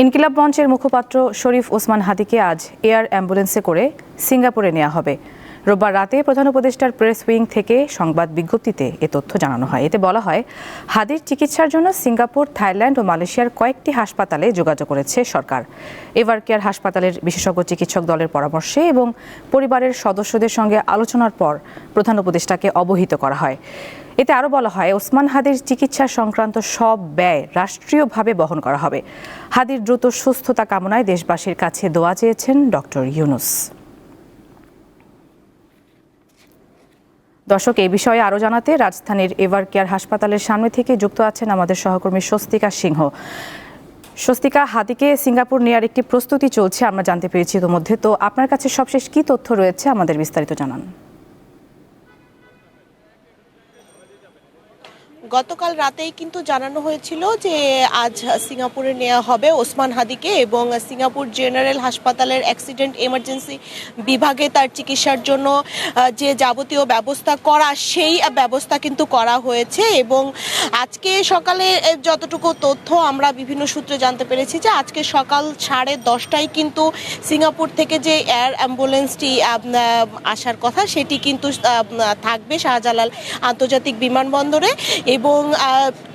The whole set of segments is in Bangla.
ইনকিলাব মঞ্চের মুখপাত্র শরীফ ওসমান হাদিকে আজ এয়ার অ্যাম্বুলেন্সে করে সিঙ্গাপুরে নেওয়া হবে। রোববার রাতে প্রধান উপদেষ্টার প্রেস উইং থেকে সংবাদ বিজ্ঞপ্তিতে এ তথ্য জানানো হয়। এতে বলা হয়, হাদির চিকিৎসার জন্য সিঙ্গাপুর, থাইল্যান্ড ও মালয়েশিয়ার কয়েকটি হাসপাতালে যোগাযোগ করেছে সরকার। এভারকেয়ার হাসপাতালের বিশেষজ্ঞ চিকিৎসক দলের পরামর্শে এবং পরিবারের সদস্যদের সঙ্গে আলোচনার পর প্রধান উপদেষ্টাকে অবহিত করা হয়। এতে আরও বলা হয়, ওসমান হাদির চিকিৎসা সংক্রান্ত সব ব্যয় রাষ্ট্রীয়ভাবে বহন করা হবে। হাদির দ্রুত সুস্থতা কামনায় দেশবাসীর কাছে দোয়া চেয়েছেন ডক্টর ইউনুস। দর্শক, এই বিষয়ে আরও জানাতে রাজধানীর এভারকেয়ার হাসপাতালের সামনে থেকে যুক্ত আছেন আমাদের সহকর্মী স্বস্তিকা সিংহ। স্বস্তিকা, হাদিকে সিঙ্গাপুর নেয়ার একটি প্রস্তুতি চলছে আমরা জানতে পেরেছি ইতিমধ্যে। তো আপনার কাছে সবশেষ কী তথ্য রয়েছে, আমাদের বিস্তারিত জানান। গতকাল রাতেই কিন্তু জানানো হয়েছিল যে আজ সিঙ্গাপুরে নেওয়া হবে ওসমান হাদিকে এবং সিঙ্গাপুর জেনারেল হাসপাতালের অ্যাক্সিডেন্ট এমার্জেন্সি বিভাগে তার চিকিৎসার জন্য যে যাবতীয় ব্যবস্থা করা, সেই ব্যবস্থা কিন্তু করা হয়েছে। এবং আজকে সকালে যতটুকু তথ্য আমরা বিভিন্ন সূত্রে জানতে পেরেছি যে আজকে সকাল 10:30টায় কিন্তু সিঙ্গাপুর থেকে যে এয়ার অ্যাম্বুলেন্সটি আসার কথা সেটি কিন্তু থাকবে শাহজালাল আন্তর্জাতিক বিমানবন্দরে। এবং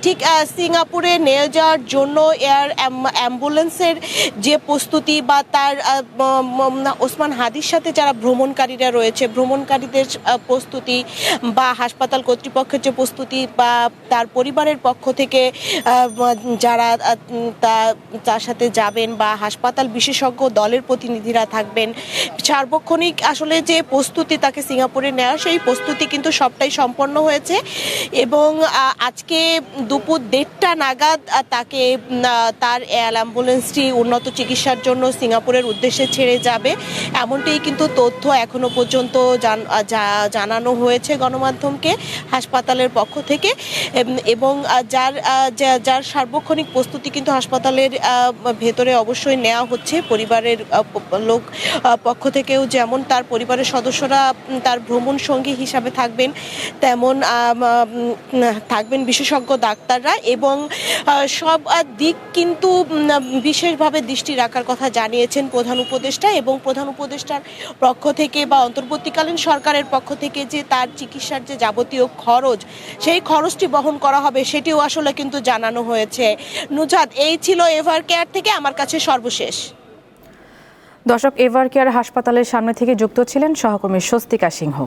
ঠিক সিঙ্গাপুরে নিয়ে যাওয়ার জন্য এয়ার অ্যাম্বুলেন্সের যে প্রস্তুতি বা তার ওসমান হাদির সাথে যারা ভ্রমণকারীরা রয়েছে, ভ্রমণকারীদের প্রস্তুতি বা হাসপাতাল কর্তৃপক্ষের যে প্রস্তুতি বা তার পরিবারের পক্ষ থেকে যারা তার সাথে যাবেন বা হাসপাতাল বিশেষজ্ঞ দলের প্রতিনিধিরা থাকবেন, সার্বক্ষণিক আসলে যে প্রস্তুতি তাকে সিঙ্গাপুরে নেওয়া, সেই প্রস্তুতি কিন্তু সবটাই সম্পন্ন হয়েছে। এবং আজকে দুপুর 1:30টা নাগাদ তাকে তার এয়ার অ্যাম্বুলেন্সটি উন্নত চিকিৎসার জন্য সিঙ্গাপুরের উদ্দেশ্যে ছেড়ে যাবে, এমনটাই কিন্তু তথ্য এখনো পর্যন্ত জানানো হয়েছে গণমাধ্যমকে হাসপাতালের পক্ষ থেকে। এবং যার সার্বক্ষণিক প্রস্তুতি কিন্তু হাসপাতালের ভেতরে অবশ্যই নেওয়া হচ্ছে পরিবারের লোক পক্ষ থেকেও, যেমন তার পরিবারের সদস্যরা তার ভ্রমণ সঙ্গী হিসাবে থাকবেন, তেমন থাকবেন বিশেষজ্ঞ ডাক্তাররা। এবং সব দিক কিন্তু বিশেষভাবে দৃষ্টি রাখার কথা জানিয়েছেন প্রধান উপদেষ্টা। এবং প্রধান উপদেষ্টার পক্ষ থেকে বা অন্তর্বর্তীকালীন সরকারের পক্ষ থেকে যে তার চিকিৎসার যে যাবতীয় খরচ, সেই খরচটি বহন করা হবে সেটিও আসলে কিন্তু জানানো হয়েছে। নুজাত, এই ছিল এভারকেয়ার থেকে আমার কাছে সর্বশেষ। দর্শক, এভারকেয়ার হাসপাতালের সামনে থেকে যুক্ত ছিলেন সহকর্মী স্বস্তিকা সিংহ।